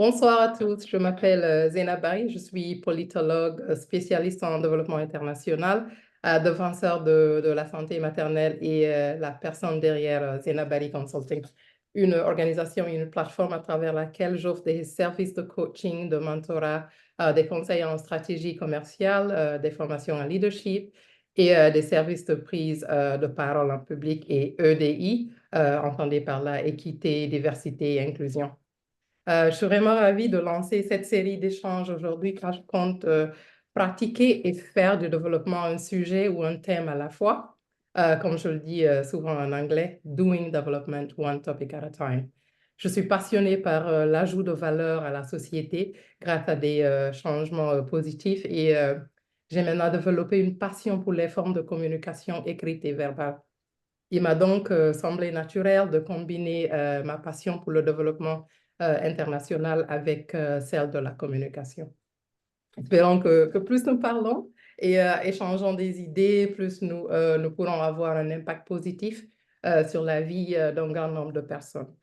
Bonsoir à tous, je m'appelle Zena Barry, je suis politologue spécialiste en développement international, défenseur de la santé maternelle et la personne derrière Zena Barry Consulting, une organisation, une plateforme à travers laquelle j'offre des services de coaching, de mentorat, des conseils en stratégie commerciale, des formations en leadership et des services de prise de parole en public et EDI, entendez par là équité, diversité et inclusion. Je suis vraiment ravie de lancer cette série d'échanges aujourd'hui car je compte pratiquer et faire du développement un sujet ou un thème à la fois. Comme je le dis souvent en anglais, doing development one topic at a time. Je suis passionnée par l'ajout de valeur à la société grâce à des changements positifs et j'ai maintenant développé une passion pour les formes de communication écrite et verbale. Il m'a donc semblé naturel de combiner ma passion pour le développement international avec celle de la communication. Espérons que plus nous parlons et échangeons des idées, plus nous pourrons avoir un impact positif sur la vie d'un grand nombre de personnes.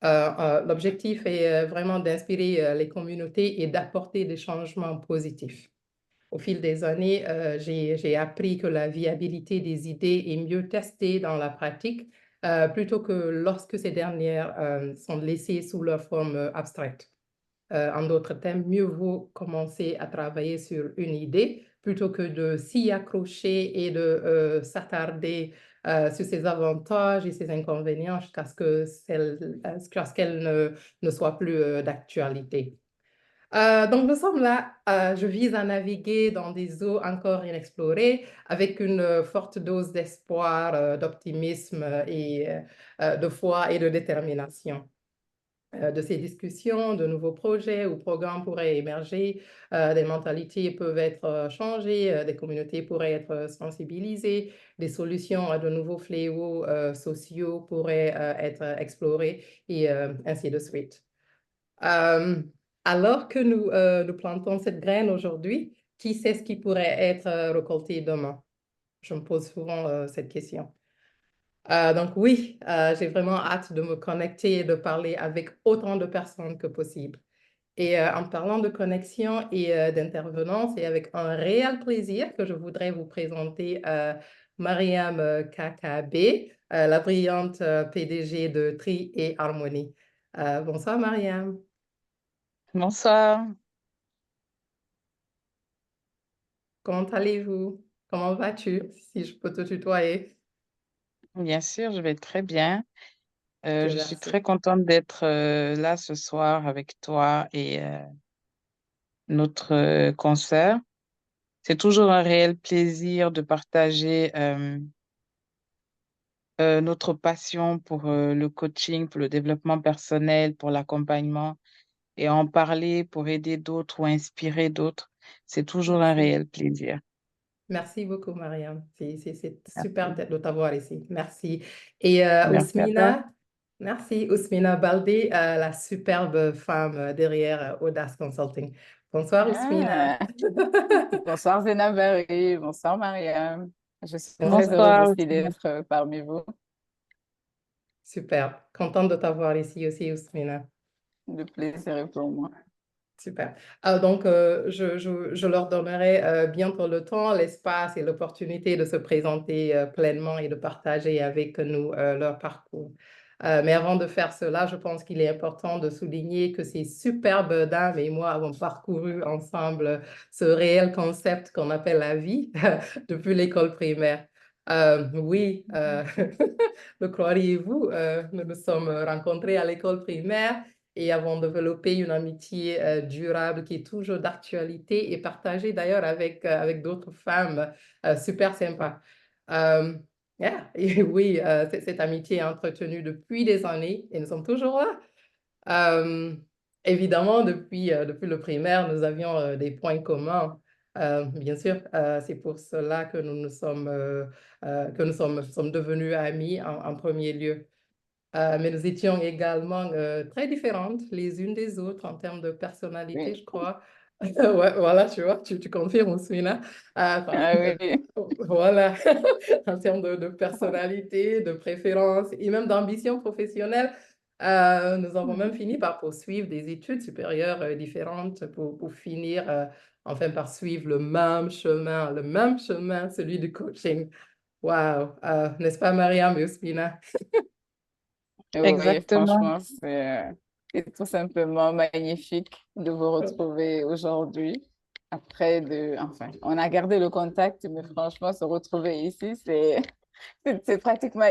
L'objectif est vraiment d'inspirer les communautés et d'apporter des changements positifs. Au fil des années, j'ai appris que la viabilité des idées est mieux testée dans la pratique plutôt que lorsque ces dernières sont laissées sous leur forme abstraite. En d'autres termes, mieux vaut commencer à travailler sur une idée plutôt que de s'y accrocher et de s'attarder sur ses avantages et ses inconvénients jusqu'à ce qu'elle ne soit plus d'actualité. Donc, nous sommes là. Je vise à naviguer dans des eaux encore inexplorées avec une forte dose d'espoir, d'optimisme et de foi et de détermination. De ces discussions, de nouveaux projets ou programmes pourraient émerger, des mentalités peuvent être changées, des communautés pourraient être sensibilisées, des solutions à de nouveaux fléaux sociaux pourraient être explorées et ainsi de suite. Euh, alors que nous plantons cette graine aujourd'hui, qui sait ce qui pourrait être récolté demain? Je me pose souvent cette question. Donc oui, j'ai vraiment hâte de me connecter et de parler avec autant de personnes que possible. Et en parlant de connexion et d'intervenance, c'est avec un réel plaisir que je voudrais vous présenter Mariam Kakabe, la brillante PDG de Tri et Harmonie. Bonsoir Mariam. Bonsoir, Comment allez-vous? Comment vas-tu? Si je peux te tutoyer. bien sûr, je vais très bien. Dieu Je suis merci. très contente d'être là ce soir avec toi et notre concert. C'est toujours un réel plaisir de partager notre passion pour le coaching, pour le développement personnel, pour l'accompagnement et en parler pour aider d'autres ou inspirer d'autres. C'est toujours un Merci. réel plaisir. Merci beaucoup, Mariam. C'est super Merci. de t'avoir ici. Merci. Et Merci à toi. Ousmina, merci. Ousmina Baldé, la superbe femme derrière Audace Consulting. Bonsoir, Ousmina. Ah, bonsoir Zéna Barry, bonsoir Mariam. Je suis très heureuse Bonsoir. aussi d'être parmi vous. Super. Contente de t'avoir ici aussi, Ousmina. Le plaisir est pour moi. Super. Donc, je leur donnerai bientôt le temps, l'espace et l'opportunité de se présenter pleinement et de partager avec nous leur parcours. Mais avant de faire cela, je pense qu'il est important de souligner que ces superbes dames et moi avons parcouru ensemble ce réel concept qu'on appelle la vie depuis l'école primaire. Oui, le croiriez-vous, nous nous sommes rencontrés à l'école primaire et avons développé une amitié durable qui est toujours d'actualité et partagée d'ailleurs avec d'autres femmes super sympas. Yeah. Et oui, cette amitié est entretenue depuis des années et nous sommes toujours là. Euh, Évidemment, depuis le primaire, nous avions des points communs. Bien sûr, c'est pour cela que nous sommes devenus amis en premier lieu. Mais nous étions également très différentes les unes des autres en termes de personnalité, Oui. je crois. Ouais, voilà, tu vois, tu confirmes, Ousmina. Enfin, Ah oui. voilà, en termes de personnalité, de préférence et même d'ambition professionnelle. Nous avons même fini par poursuivre des études supérieures différentes pour finir enfin par suivre le même chemin, celui du coaching. Wow, n'est-ce pas Mariam et Ousmina? Oui, Exactement. franchement, c'est tout simplement magnifique de vous retrouver aujourd'hui. Enfin, on a gardé le contact, mais franchement, se retrouver ici, c'était pratiquement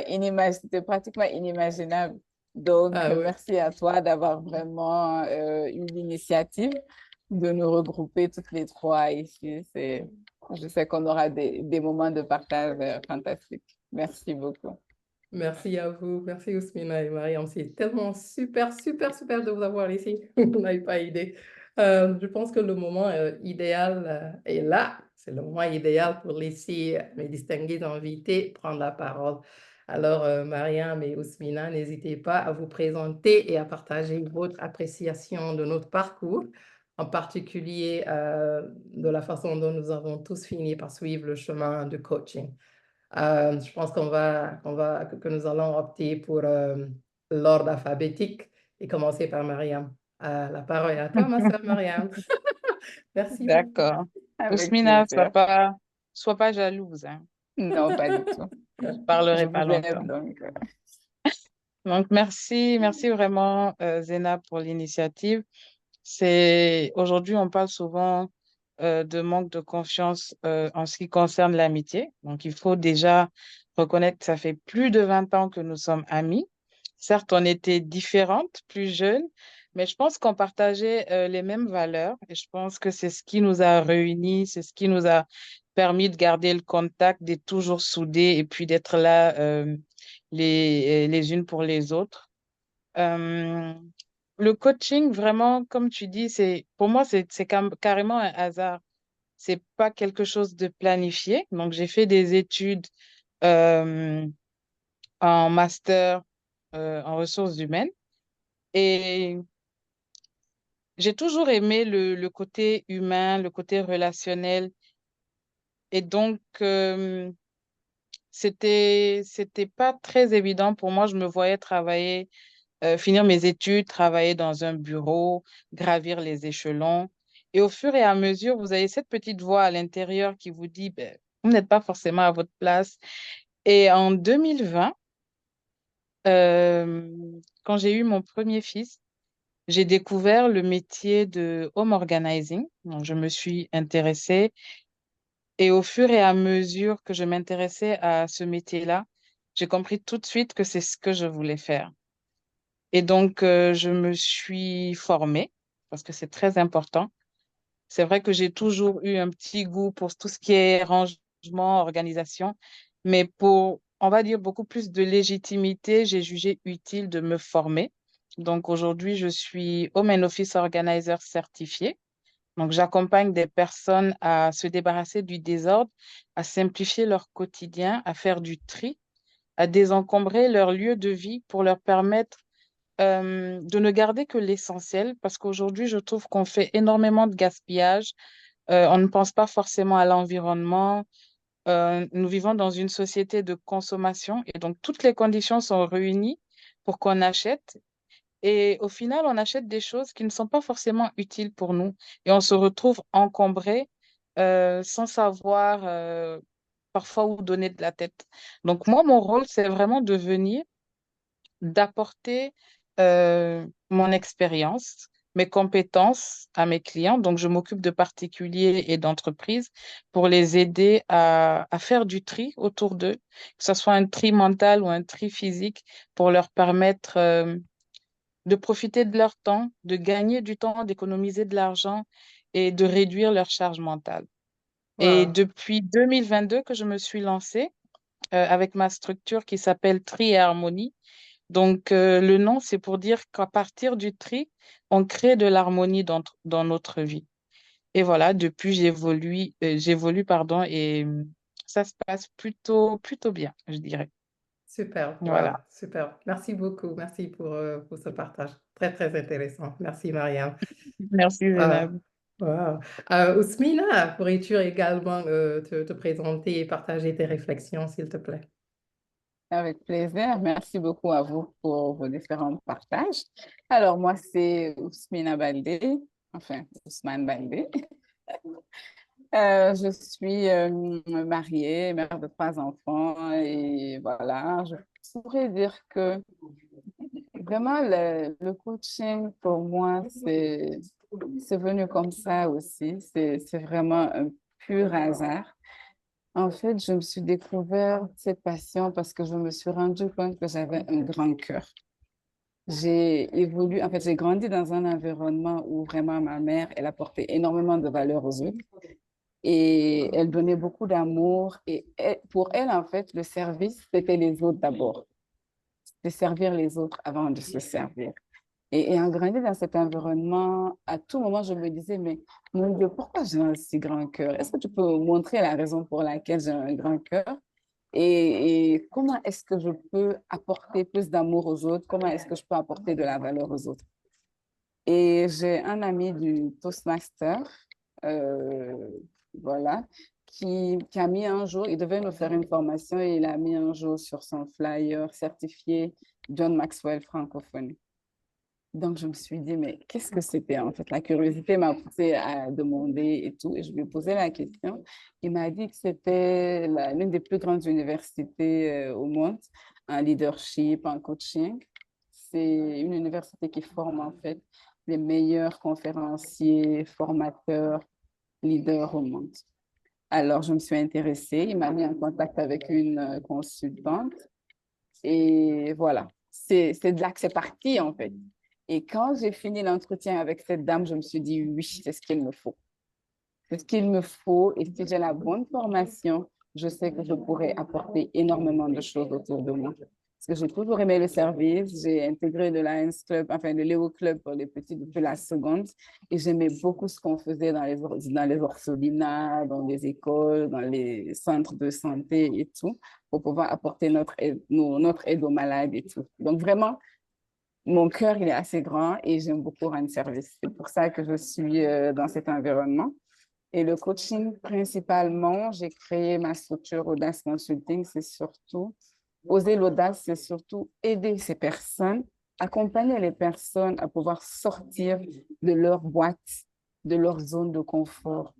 inimaginable. Donc, Ah oui. merci à toi d'avoir vraiment eu l'initiative de nous regrouper toutes les trois ici. Je sais qu'on aura des moments de partage fantastiques. Merci beaucoup. Merci à vous. Merci Ousmina et Mariam. C'est tellement super, super, super de vous avoir ici. Vous n'avez pas idée. Je pense que le moment idéal est là. C'est le moment idéal pour laisser mes distingués invités prendre la parole. Alors, Mariam et Ousmina, n'hésitez pas à vous présenter et à partager votre appréciation de notre parcours, en particulier de la façon dont nous avons tous fini par suivre le chemin de coaching. Je pense que nous allons opter pour l'ordre alphabétique et commencer par Mariam. La parole est à toi, ma sœur Mariam. Merci beaucoup. D'accord. Avec Ousmina, plaisir. sois pas jalouse, hein. Non, pas du tout. Je Je parlerai pas vous aime, longtemps. donc. Donc, merci vraiment, Zéna, pour l'initiative. Aujourd'hui, on parle souvent de manque de confiance en ce qui concerne l'amitié. Donc, il faut déjà reconnaître que ça fait plus de 20 ans que nous sommes amis. Certes, on était différentes, plus jeunes, mais je pense qu'on partageait les mêmes valeurs et je pense que c'est ce qui nous a réunis, c'est ce qui nous a permis de garder le contact, d'être toujours soudés et puis d'être là les unes pour les autres. Euh, le coaching, vraiment, comme tu dis, pour moi, c'est carrément un hasard. C'est pas quelque chose de planifié. Donc, j'ai fait des études euh, en master en ressources humaines et j'ai toujours aimé le côté humain, le côté relationnel. Et donc, c'était pas très évident pour moi. Je me voyais travailler finir mes études, travailler dans un bureau, gravir les échelons. Et au fur et à mesure, vous avez cette petite voix à l'intérieur qui vous dit, ben, vous n'êtes pas forcément à votre place. Et en 2020, quand j'ai eu mon premier fils, j'ai découvert le métier de home organizing. Donc, je me suis intéressée et au fur et à mesure que je m'intéressais à ce métier-là, j'ai compris tout de suite que c'est ce que je voulais faire. Et donc, je me suis formée parce que c'est très important. C'est vrai que j'ai toujours eu un petit goût pour tout ce qui est rangement, organisation, mais pour, on va dire, beaucoup plus de légitimité, j'ai jugé utile de me former. Donc, aujourd'hui, je suis Home and Office Organizer certifié. Donc, j'accompagne des personnes à se débarrasser du désordre, à simplifier leur quotidien, à faire du tri, à désencombrer leur lieu de vie pour leur permettre de ne garder que l'essentiel, parce qu'aujourd'hui, je trouve qu'on fait énormément de gaspillage. On ne pense pas forcément à l'environnement. Nous vivons dans une société de consommation et donc toutes les conditions sont réunies pour qu'on achète. Et au final, on achète des choses qui ne sont pas forcément utiles pour nous et on se retrouve encombré sans savoir parfois où donner de la tête. Donc moi, mon rôle, c'est vraiment de venir d'apporter mon expérience, mes compétences à mes clients. Donc, je m'occupe de particuliers et d'entreprises pour les aider à faire du tri autour d'eux, que ce soit un tri mental ou un tri physique, pour leur permettre de profiter de leur temps, de gagner du temps, d'économiser de l'argent et de réduire leur charge mentale. Et Wow. depuis 2022 que je me suis lancée avec ma structure qui s'appelle Tri et Harmonie, donc, le nom, c'est pour dire qu'à partir du tri, on crée de l'harmonie dans notre vie. Et voilà, depuis, j'évolue, pardon, et ça se passe plutôt bien, je dirais. Super, wow, Voilà. super. Merci beaucoup. Merci pour ce partage. Très, très intéressant. Merci, Mariam. Merci, Euh, Zénab. wow. Ousmina, pourrais-tu également te présenter et partager tes réflexions, s'il te plaît? Avec plaisir. Merci beaucoup à vous pour vos différents partages. Alors, moi, c'est Ousmina Baldé, enfin, Ousmane Baldé. Je suis mariée, mère de 3 enfants et voilà, je pourrais dire que vraiment le coaching pour moi, c'est venu comme ça aussi. C'est vraiment un pur hasard. En fait, je me suis découvert cette passion parce que je me suis rendu compte que j'avais un grand cœur. J'ai évolué, en fait, j'ai grandi dans un environnement où vraiment ma mère, elle apportait énormément de valeur aux autres et elle donnait beaucoup d'amour. Et pour elle, en fait, le service, c'était les autres d'abord, de servir les autres avant de se servir. Et en grandissant dans cet environnement, à tout moment, je me disais, mais mon Dieu, pourquoi j'ai un si grand cœur? Est-ce que tu peux montrer la raison pour laquelle j'ai un grand cœur? Et comment est-ce que je peux apporter plus d'amour aux autres? Comment est-ce que je peux apporter de la valeur aux autres? Et j'ai un ami du Toastmaster, euh, voilà, qui a mis un jour, il devait nous faire une formation et il a mis un jour sur son flyer certifié John Maxwell francophone. Donc, je me suis dit, mais qu'est-ce que c'était en fait? La curiosité m'a poussée à demander et tout. Et je lui ai posé la question. Il m'a dit que c'était l'une des plus grandes universités au monde en leadership, en coaching. C'est une université qui forme en fait les meilleurs conférenciers, formateurs, leaders au monde. Alors, je me suis intéressée. Il m'a mis en contact avec une consultante. Et voilà, c'est de là que c'est parti en fait. Et quand j'ai fini l'entretien avec cette dame, je me suis dit, oui, c'est ce qu'il me faut. C'est ce qu'il me faut. Et si j'ai la bonne formation, je sais que je pourrais apporter énormément de choses autour de moi. Parce que j'ai toujours aimé le service. J'ai intégré le Lions Club, enfin le Léo Club pour les petits depuis la seconde. Et j'aimais beaucoup ce qu'on faisait dans les orphelinats, dans les écoles, dans les centres de santé et tout, pour pouvoir apporter notre aide aux malades et tout. Donc vraiment, mon cœur, il est assez grand et j'aime beaucoup rendre service. C'est pour ça que je suis dans cet environnement. Et le coaching, principalement, j'ai créé ma structure Audace Consulting, c'est surtout, oser l'audace, c'est surtout aider ces personnes, accompagner les personnes à pouvoir sortir de leur boîte, de leur zone de confort,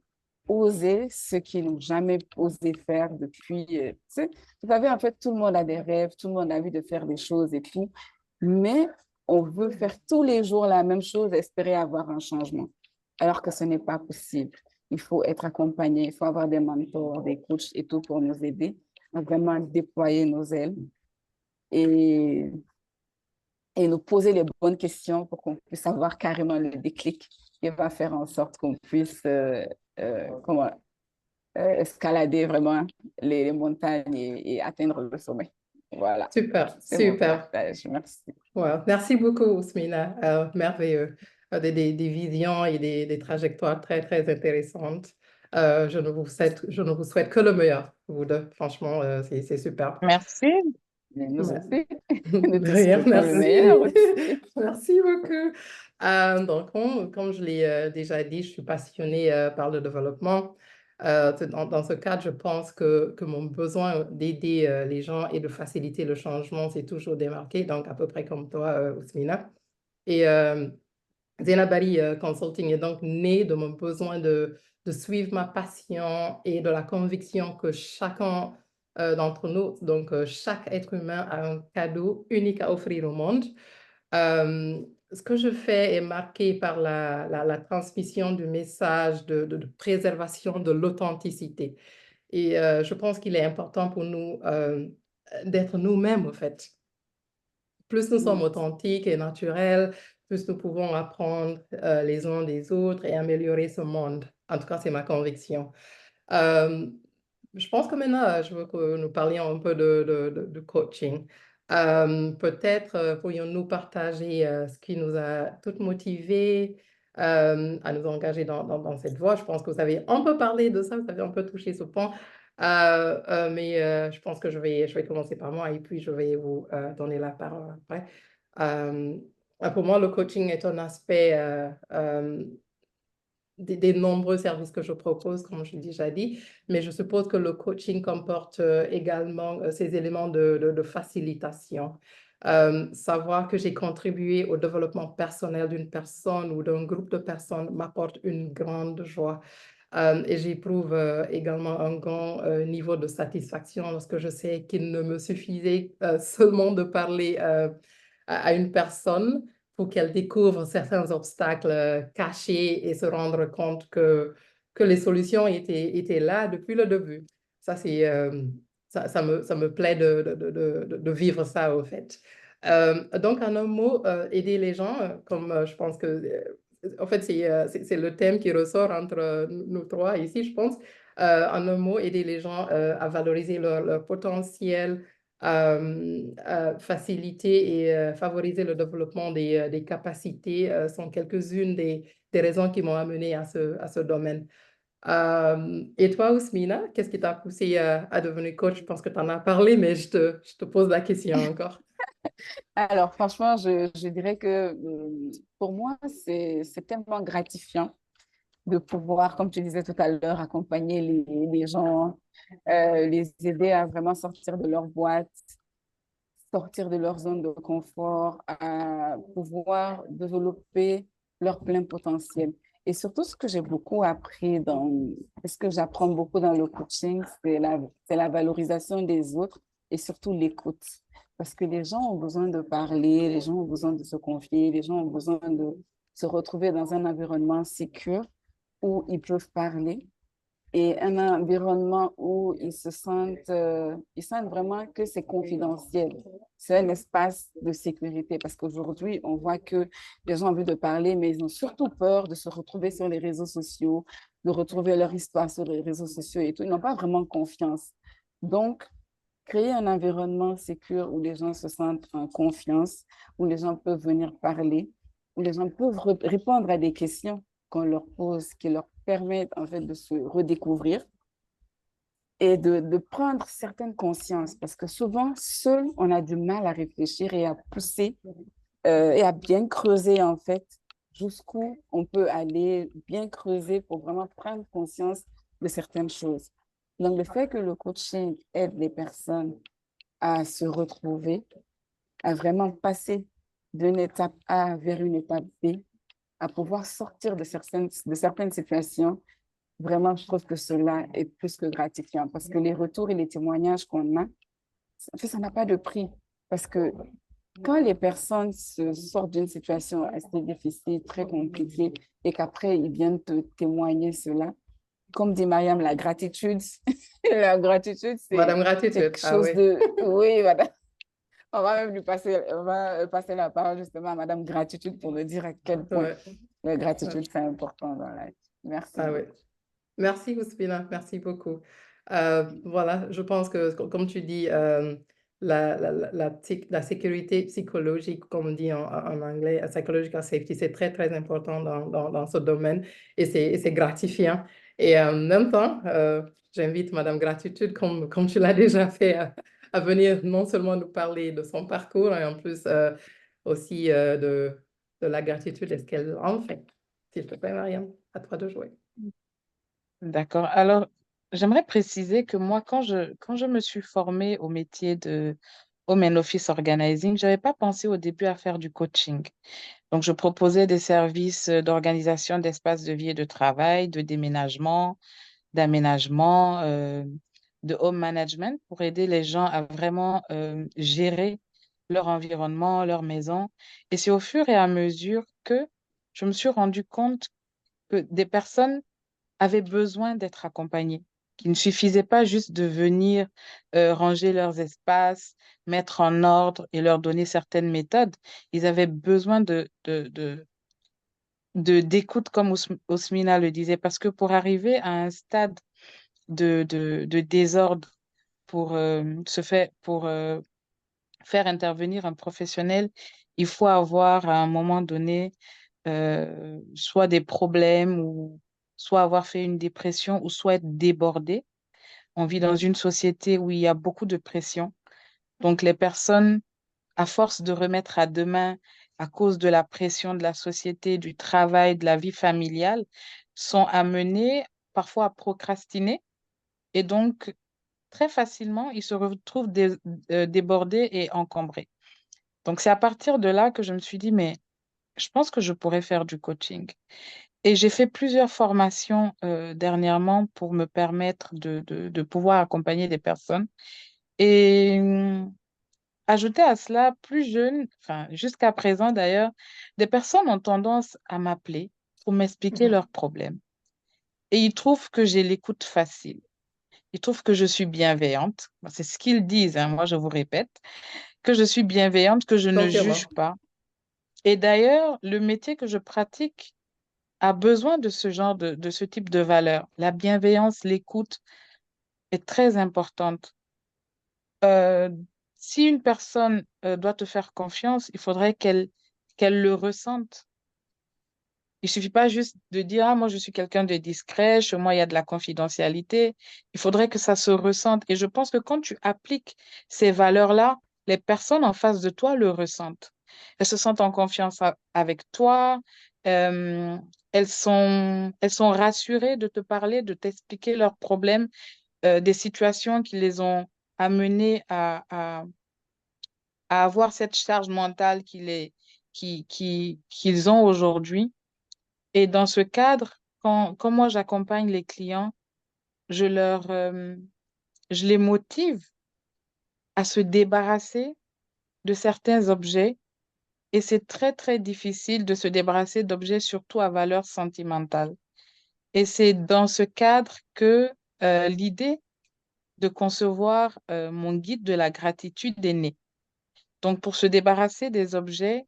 oser ce qu'ils n'ont jamais osé faire depuis. Tu sais, vous savez, en fait, tout le monde a des rêves, tout le monde a envie de faire des choses et tout, mais on veut faire tous les jours la même chose, espérer avoir un changement, alors que ce n'est pas possible. Il faut être accompagné, il faut avoir des mentors, des coachs et tout pour nous aider à vraiment déployer nos ailes et, et nous poser les bonnes questions pour qu'on puisse avoir carrément le déclic qui va faire en sorte qu'on puisse comment, escalader vraiment les montagnes et atteindre le sommet. Voilà, Super, c'est mon super. partage. Merci. Wow. Merci beaucoup, Ousmina. Merveilleux. Des visions et des trajectoires très, très intéressantes. Je ne vous souhaite que le meilleur, vous deux. Franchement, c'est super. Merci. Nous aussi, nous te Rien, souhaitons le merci. meilleur aussi. Merci beaucoup. Donc, comme je l'ai déjà dit, je suis passionnée par le développement. Dans ce cadre, je pense que mon besoin d'aider les gens et de faciliter le changement s'est toujours démarqué, donc à peu près comme toi, Ousmina. Et Zena Bari Consulting est donc né de mon besoin de suivre ma passion et de la conviction que chacun d'entre nous, donc chaque être humain a un cadeau unique à offrir au monde. Ce que je fais est marqué par la transmission du message de préservation de l'authenticité. Et je pense qu'il est important pour nous d'être nous-mêmes, en fait. Plus nous sommes authentiques et naturels, plus nous pouvons apprendre les uns des autres et améliorer ce monde. En tout cas, c'est ma conviction. Euh, je pense que maintenant, je veux que nous parlions un peu de coaching. Peut-être pourrions-nous partager ce qui nous a toutes motivés à nous engager dans cette voie. Je pense que vous avez un peu parlé de ça, vous avez un peu touché ce point. Mais je pense que je vais commencer par moi et puis je vais vous donner la parole après. Pour moi, le coaching est un aspect des nombreux services que je propose, comme je l'ai déjà dit, mais je suppose que le coaching comporte également ces éléments de facilitation. Savoir que j'ai contribué au développement personnel d'une personne ou d'un groupe de personnes m'apporte une grande joie. Et j'éprouve également un grand niveau de satisfaction lorsque je sais qu'il ne me suffisait seulement de parler à une personne pour qu'elle découvre certains obstacles cachés et se rendre compte que les solutions étaient là depuis le début. Ça, ça me plaît de vivre ça, au fait. Donc, en un mot, aider les gens, comme je pense que en fait, c'est le thème qui ressort entre nous trois ici, je pense. En un mot, aider les gens à valoriser leur potentiel, faciliter et favoriser le développement des capacités sont quelques-unes des raisons qui m'ont amené à ce domaine. Et toi, Ousmina, qu'est-ce qui t'a poussé à devenir coach? Je pense que tu en as parlé, mais je te pose la question encore. Alors, franchement, je dirais que pour moi, c'est tellement gratifiant de pouvoir, comme tu disais tout à l'heure, accompagner les gens, les aider à vraiment sortir de leur boîte, sortir de leur zone de confort, à pouvoir développer leur plein potentiel. Et surtout, ce que j'ai beaucoup appris ce que j'apprends beaucoup dans le coaching, c'est la valorisation des autres et surtout l'écoute. Parce que les gens ont besoin de parler, les gens ont besoin de se confier, les gens ont besoin de se retrouver dans un environnement sécur où ils peuvent parler et un environnement où ils sentent vraiment que c'est confidentiel. C'est un espace de sécurité parce qu'aujourd'hui, on voit que les gens ont envie de parler, mais ils ont surtout peur de se retrouver sur les réseaux sociaux, de retrouver leur histoire sur les réseaux sociaux et tout. Ils n'ont pas vraiment confiance. Donc, créer un environnement sécur où les gens se sentent en confiance, où les gens peuvent venir parler, où les gens peuvent répondre à des questions qu'on leur pose, qui leur permettent en fait de se redécouvrir et de prendre certaines consciences. Parce que souvent, seul, on a du mal à réfléchir et à pousser et à bien creuser en fait jusqu'où on peut aller, bien creuser pour vraiment prendre conscience de certaines choses. Donc, le fait que le coaching aide les personnes à se retrouver, à vraiment passer d'une étape A vers une étape B, à pouvoir sortir de certaines situations, vraiment, je trouve que cela est plus que gratifiant parce que les retours et les témoignages qu'on a, en fait, ça n'a pas de prix. Parce que quand les personnes sortent d'une situation assez difficile, très compliquée, et qu'après, ils viennent te témoigner cela, comme dit Mariam, la gratitude, la gratitude, c'est Madame Gratitude, quelque ah chose oui. de... Oui, voilà. On va même on va passer la parole justement à Madame Gratitude pour nous dire à quel point Ouais, la ouais. gratitude, c'est important dans la vie. Merci Ah oui. beaucoup. Merci, Ousmina, merci beaucoup. Voilà, je pense que, comme tu dis, la sécurité psychologique, comme on dit en anglais, psychological safety, c'est très, très important dans ce domaine et c'est gratifiant. Et en même temps, j'invite Madame Gratitude, comme tu l'as déjà fait, à venir non seulement nous parler de son parcours, et en plus aussi de la gratitude et ce qu'elle en fait. S'il te plaît, Mariam, à toi de jouer. D'accord. Alors, j'aimerais préciser que moi, quand je me suis formée au métier de Home and Office Organizing, je n'avais pas pensé au début à faire du coaching. Donc, je proposais des services d'organisation d'espaces de vie et de travail, de déménagement, d'aménagement, de home management pour aider les gens à vraiment gérer leur environnement, leur maison. Et c'est au fur et à mesure que je me suis rendu compte que des personnes avaient besoin d'être accompagnées, qu'il ne suffisait pas juste de venir ranger leurs espaces, mettre en ordre et leur donner certaines méthodes. Ils avaient besoin d'écoute, comme Osmina le disait, parce que pour arriver à un stade de désordre pour faire intervenir un professionnel, il faut avoir à un moment donné soit des problèmes ou soit avoir fait une dépression ou soit être débordé. On vit dans une société où il y a beaucoup de pression. Donc les personnes à force de remettre à demain à cause de la pression de la société, du travail, de la vie familiale, sont amenés parfois à procrastiner et donc très facilement, ils se retrouvent débordés et encombrés. Donc c'est à partir de là que je me suis dit, mais je pense que je pourrais faire du coaching. Et j'ai fait plusieurs formations dernièrement pour me permettre de pouvoir accompagner des personnes. Et ajouter à cela, plus jeune, enfin jusqu'à présent d'ailleurs, des personnes ont tendance à m'appeler pour m'expliquer Mhm. leurs problèmes. Et ils trouvent que j'ai l'écoute facile. Ils trouvent que je suis bienveillante. Bon, c'est ce qu'ils disent, hein, moi je vous répète, que je suis bienveillante, que je ne juge Confirmant. pas. Et d'ailleurs, le métier que je pratique a besoin de ce genre de ce type de valeur. La bienveillance, l'écoute est très importante. Euh, Si une personne doit te faire confiance, il faudrait qu'elle le ressente. Il suffit pas juste de dire, ah, moi, je suis quelqu'un de discret, chez moi, il y a de la confidentialité. Il faudrait que ça se ressente. Et je pense que quand tu appliques ces valeurs-là, les personnes en face de toi le ressentent. Elles se sentent en confiance avec toi. euh, elles sont rassurées de te parler, de t'expliquer leurs problèmes, des situations qui les ont amenées à avoir cette charge mentale qu'ils ont aujourd'hui. Et dans ce cadre, quand moi j'accompagne les clients, je je les motive à se débarrasser de certains objets. Et c'est très, très difficile de se débarrasser d'objets, surtout à valeur sentimentale. Et c'est dans ce cadre que l'idée de concevoir mon guide de la gratitude est née. Donc, pour se débarrasser des objets,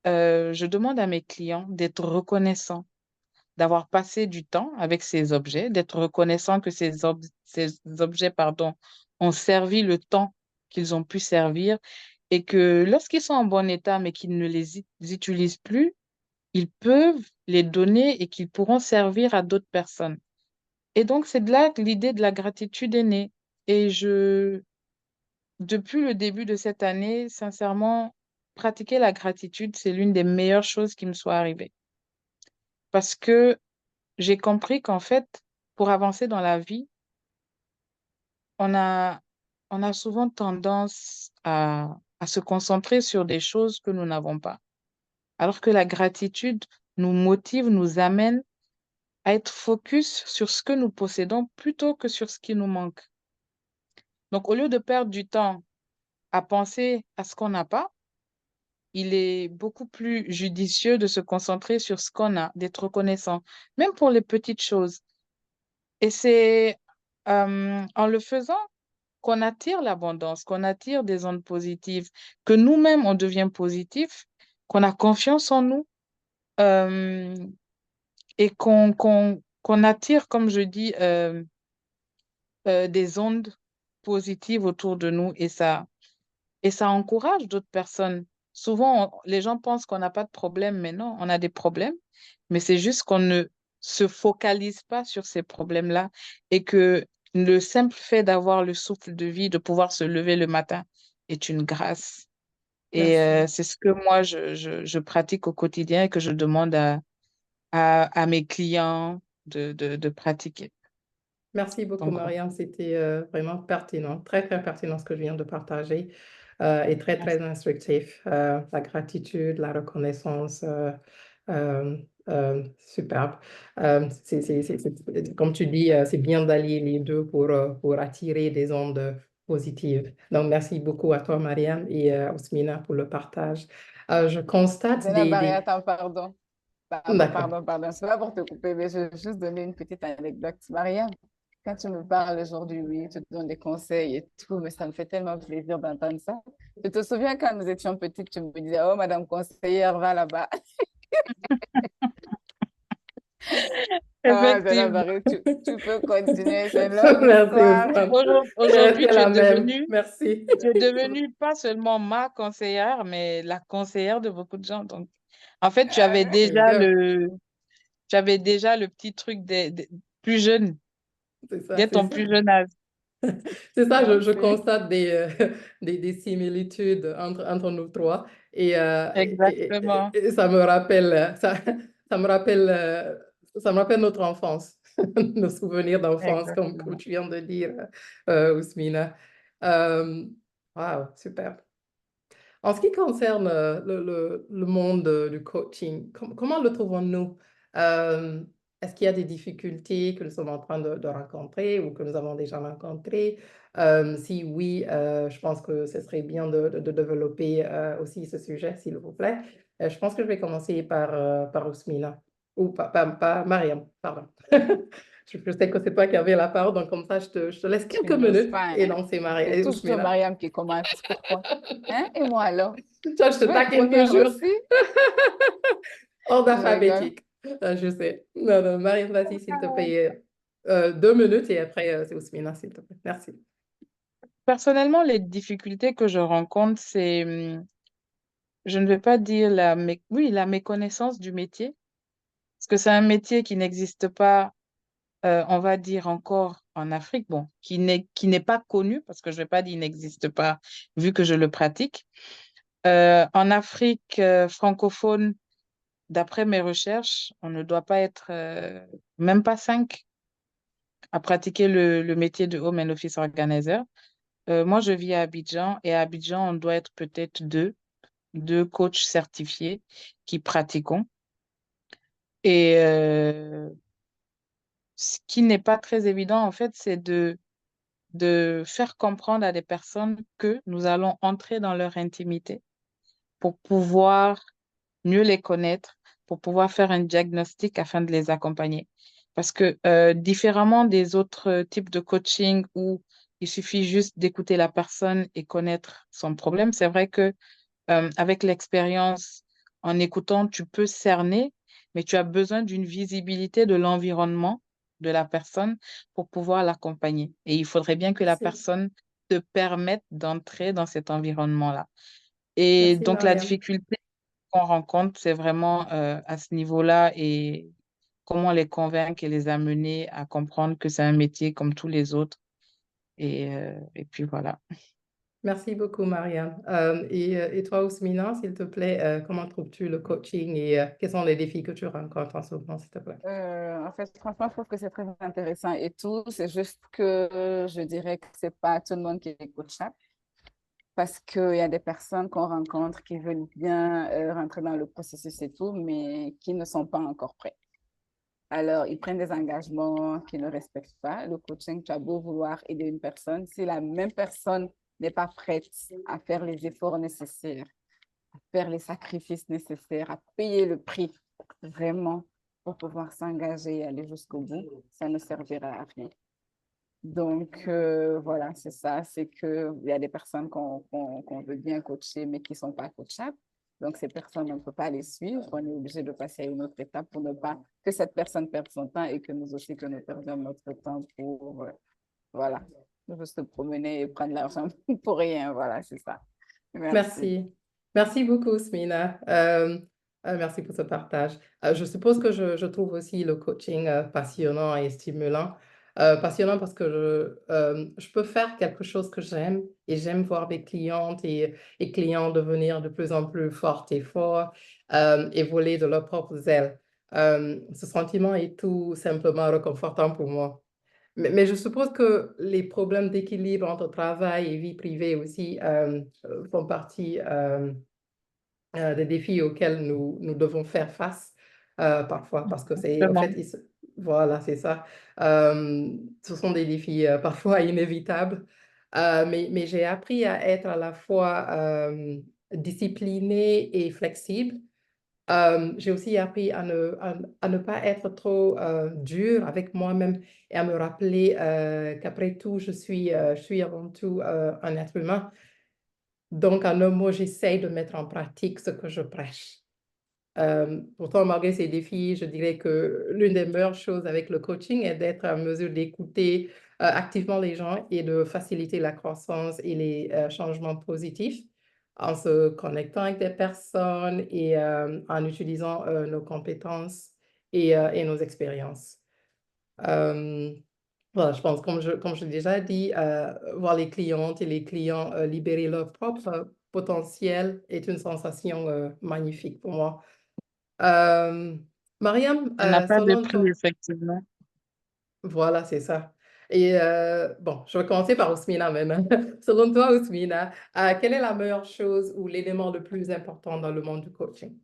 je demande à mes clients d'être reconnaissants, d'avoir passé du temps avec ces objets, d'être reconnaissant que ces objets, pardon, ont servi le temps qu'ils ont pu servir et que lorsqu'ils sont en bon état mais qu'ils ne utilisent plus, ils peuvent les donner et qu'ils pourront servir à d'autres personnes. Et donc, c'est de là que l'idée de la gratitude est née. Et depuis le début de cette année, sincèrement, pratiquer la gratitude, c'est l'une des meilleures choses qui me soit arrivée. Parce que j'ai compris qu'en fait, pour avancer dans la vie, on a, on a souvent tendance à se concentrer sur des choses que nous n'avons pas. Alors que la gratitude nous motive, nous amène à être focus sur ce que nous possédons plutôt que sur ce qui nous manque. Donc, au lieu de perdre du temps à penser à ce qu'on n'a pas, il est beaucoup plus judicieux de se concentrer sur ce qu'on a, d'être reconnaissant, même pour les petites choses. Et c'est en le faisant qu'on attire l'abondance, qu'on attire des ondes positives, que nous-mêmes, on devient positif, qu'on a confiance en nous euh, et qu'on attire, comme je dis, des ondes positives autour de nous et ça encourage d'autres personnes. Souvent, les gens pensent qu'on n'a pas de problème, mais non, on a des problèmes, mais c'est juste qu'on ne se focalise pas sur ces problèmes-là et que le simple fait d'avoir le souffle de vie, de pouvoir se lever le matin est une grâce. Et Merci. c'est ce que moi, je pratique au quotidien et que je demande à mes clients de pratiquer. Merci beaucoup, Donc, Mariam. C'était vraiment pertinent, très, très pertinent ce que je viens de partager et très, merci. très instructif. La gratitude, la reconnaissance, euh, superbe. Comme tu dis, c'est bien d'allier les deux pour attirer des ondes positives. Donc, merci beaucoup à toi, Mariam, et Ousmina pour le partage. Je constate Zénabari, attends, pardon. D'accord. Pardon. C'est pas pour te couper, mais je vais juste donner une petite anecdote. Mariam, quand tu me parles aujourd'hui, oui, tu te donnes des conseils et tout, mais ça me fait tellement plaisir d'entendre ça. Je te souviens quand nous étions petites, tu me disais, oh, madame conseillère, va là-bas. Ah, Effectivement. Zénabari, tu peux continuer, c'est une longue Merci, histoire. Ousmane. Aujourd'hui, C'est la même. Merci. tu es devenu pas seulement ma conseillère, mais la conseillère de beaucoup de gens. Donc, en fait, C'est bien. tu avais déjà le petit truc plus jeune, C'est ça, dès c'est ton ça. plus jeune âge. C'est ça, je Merci. constate des similitudes entre nous trois Exactement, et ça me rappelle, ça me rappelle, ça me rappelle notre enfance, nos souvenirs d'enfance, comme exactement. tu viens de dire, Ousmina. Wow, super. En ce qui concerne le monde du coaching, comment le trouvons-nous? Euh, Est-ce qu'il y a des difficultés que nous sommes en train de rencontrer ou que nous avons déjà rencontrées? Si oui, je pense que ce serait bien de développer aussi ce sujet, s'il vous plaît. Je pense que je vais commencer par Ousmina, ou pas Mariam, pardon. Je sais que c'est toi qui avais la parole, donc comme ça, je te laisse Tu quelques n'oses minutes pas, et hein? lancer C'est toujours Ousmina. Mariam qui commence. Pourquoi? Hein? Et moi alors? Ça, je te Je veux être taquine première toujours. aussi. Ordre Je rigole. alphabétique. Je sais. Non, non, Marie, vas-y, s'il te plaît. 2 minutes et après, c'est Ousmina, s'il te plaît. Merci. Personnellement, les difficultés que je rencontre, c'est, je ne vais pas dire oui, la méconnaissance du métier, parce que c'est un métier qui n'existe pas, on va dire encore en Afrique, bon, qui n'est pas connu, parce que je ne vais pas dire il n'existe pas, vu que je le pratique. En Afrique francophone, d'après mes recherches, on ne doit pas être même pas 5 à pratiquer le métier de Home and Office Organizer. Moi, je vis à Abidjan et à Abidjan, on doit être peut-être deux coachs certifiés qui pratiquons. Et ce qui n'est pas très évident, en fait, c'est de faire comprendre à des personnes que nous allons entrer dans leur intimité pour pouvoir mieux les connaître, pour pouvoir faire un diagnostic afin de les accompagner. Parce que différemment des autres types de coaching où il suffit juste d'écouter la personne et connaître son problème, c'est vrai que avec l'expérience, en écoutant, tu peux cerner, mais tu as besoin d'une visibilité de l'environnement de la personne pour pouvoir l'accompagner. Et il faudrait bien que la Merci. personne te permette d'entrer dans cet environnement-là. Et Merci, donc, la Mariam. difficulté qu'on rencontre, c'est vraiment à ce niveau-là et comment les convaincre et les amener à comprendre que c'est un métier comme tous les autres. Et puis voilà. Merci beaucoup, Mariam. Et toi, Ousmina, s'il te plaît, comment trouves-tu le coaching et quels sont les défis que tu rencontres en ce moment, s'il te plaît? En fait, franchement, je trouve que c'est très intéressant et tout. C'est juste que je dirais que c'est pas tout le monde qui est coachable parce qu'il y a des personnes qu'on rencontre qui veulent bien rentrer dans le processus et tout, mais qui ne sont pas encore prêts. Alors, ils prennent des engagements qu'ils ne respectent pas. Le coaching, tu as beau vouloir aider une personne, si la même personne n'est pas prête à faire les efforts nécessaires, à faire les sacrifices nécessaires, à payer le prix vraiment pour pouvoir s'engager et aller jusqu'au bout, ça ne servira à rien. Donc, voilà, c'est ça, c'est qu'il y a des personnes qu'on veut bien coacher, mais qui ne sont pas coachables. Donc, ces personnes, on ne peut pas les suivre. On est obligé de passer à une autre étape pour ne pas que cette personne perde son temps et que nous aussi, que nous perdions notre temps pour, voilà, juste se promener et prendre l'argent pour rien. Voilà, c'est ça. Merci. Merci. Merci beaucoup, Smina. Merci pour ce partage. Je suppose que je trouve aussi le coaching passionnant et stimulant. Passionnant parce que je peux faire quelque chose que j'aime et j'aime voir mes clientes et clients devenir de plus en plus fortes et forts et voler de leurs propres ailes. Ce sentiment est tout simplement réconfortant pour moi. Mais je suppose que les problèmes d'équilibre entre travail et vie privée aussi font partie des défis auxquels nous devons faire face parfois, parce que c'est, en fait, Vraiment. voilà, c'est ça. Ce sont des défis parfois inévitables, mais j'ai appris à être à la fois disciplinée et flexible. J'ai aussi appris à ne pas être trop dur avec moi-même et à me rappeler qu'après tout, je suis avant tout un être humain. Donc, en un mot, j'essaye de mettre en pratique ce que je prêche. Pourtant, malgré ces défis, je dirais que l'une des meilleures choses avec le coaching est d'être en mesure d'écouter activement les gens et de faciliter la croissance et les changements positifs en se connectant avec des personnes et en utilisant nos compétences et nos expériences. Euh, Voilà, je pense, comme j'ai déjà dit, voir les clientes et les clients libérer leur propre potentiel est une sensation magnifique pour moi. Euh, Mariam, Ça n'a pas de selon prix, toi, effectivement. voilà, c'est ça. Et bon, je vais commencer par Ousmina même. Selon toi, Ousmina, quelle est la meilleure chose ou l'élément le plus important dans le monde du coaching?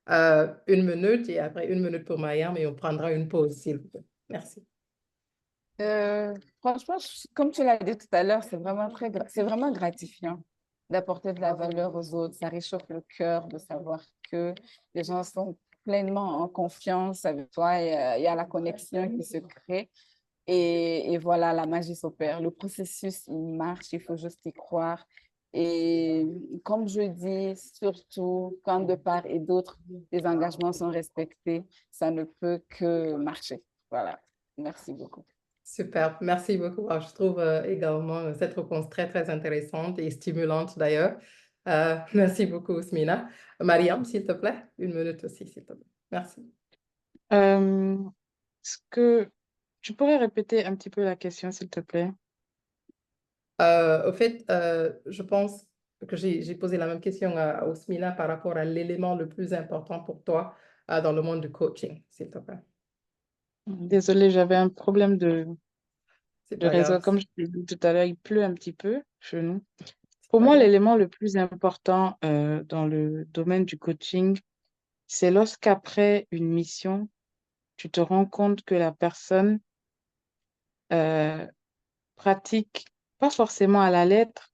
1 minute et après 1 minute pour Mariam et on prendra une pause, s'il vous plaît. Merci. Franchement, comme tu l'as dit tout à l'heure, c'est vraiment gratifiant d'apporter de la valeur aux autres. Ça réchauffe le cœur de savoir que les gens sont pleinement en confiance avec toi. Il y a la connexion qui se crée et voilà, la magie s'opère. Le processus, il marche, il faut juste y croire. Et comme je dis, surtout quand de part et d'autre, les engagements sont respectés, ça ne peut que marcher. Voilà. Merci beaucoup. Super, merci beaucoup. Alors, je trouve également cette réponse très, très intéressante et stimulante d'ailleurs. Merci beaucoup, Smina. Mariam, s'il te plaît, 1 minute aussi, s'il te plaît. Merci. Euh, Est-ce que tu pourrais répéter un petit peu la question, s'il te plaît? Au fait, je pense que j'ai posé la même question à Ousmina par rapport à l'élément le plus important pour toi dans le monde du coaching, s'il te plaît. Désolée, j'avais un problème C'est de pas réseau. grave. Comme je t'ai dit tout à l'heure, il pleut un petit peu chez nous. C'est Pour pas moi, grave. l'élément le plus important dans le domaine du coaching, c'est lorsqu'après une mission, tu te rends compte que la personne euh, pratique, pas forcément à la lettre,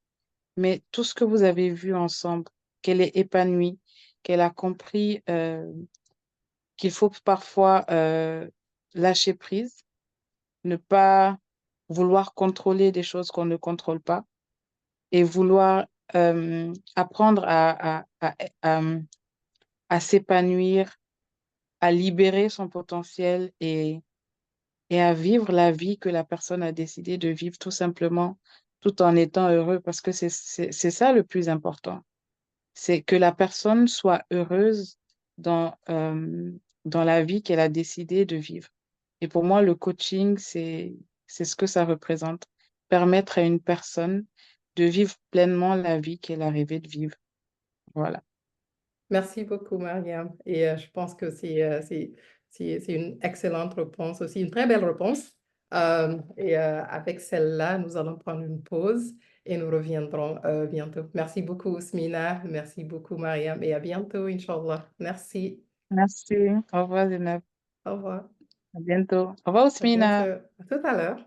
mais tout ce que vous avez vu ensemble, qu'elle est épanouie, qu'elle a compris qu'il faut parfois lâcher prise, ne pas vouloir contrôler des choses qu'on ne contrôle pas et vouloir apprendre à, à s'épanouir, à libérer son potentiel et à vivre la vie que la personne a décidé de vivre tout simplement, tout en étant heureux, parce que c'est ça le plus important. C'est que la personne soit heureuse dans la vie qu'elle a décidé de vivre. Et pour moi, le coaching, c'est ce que ça représente. Permettre à une personne de vivre pleinement la vie qu'elle a rêvé de vivre. Voilà. Merci beaucoup, Mariam. Et je pense que c'est une excellente réponse aussi, une très belle réponse. Et avec celle-là, nous allons prendre une pause et nous reviendrons bientôt. Merci beaucoup, Smina. Merci beaucoup, Mariam. Et à bientôt, Inch'Allah. Merci. Merci. Au revoir, Zineb. Au revoir. À bientôt. Au revoir, À bientôt. Osmina. À tout à l'heure.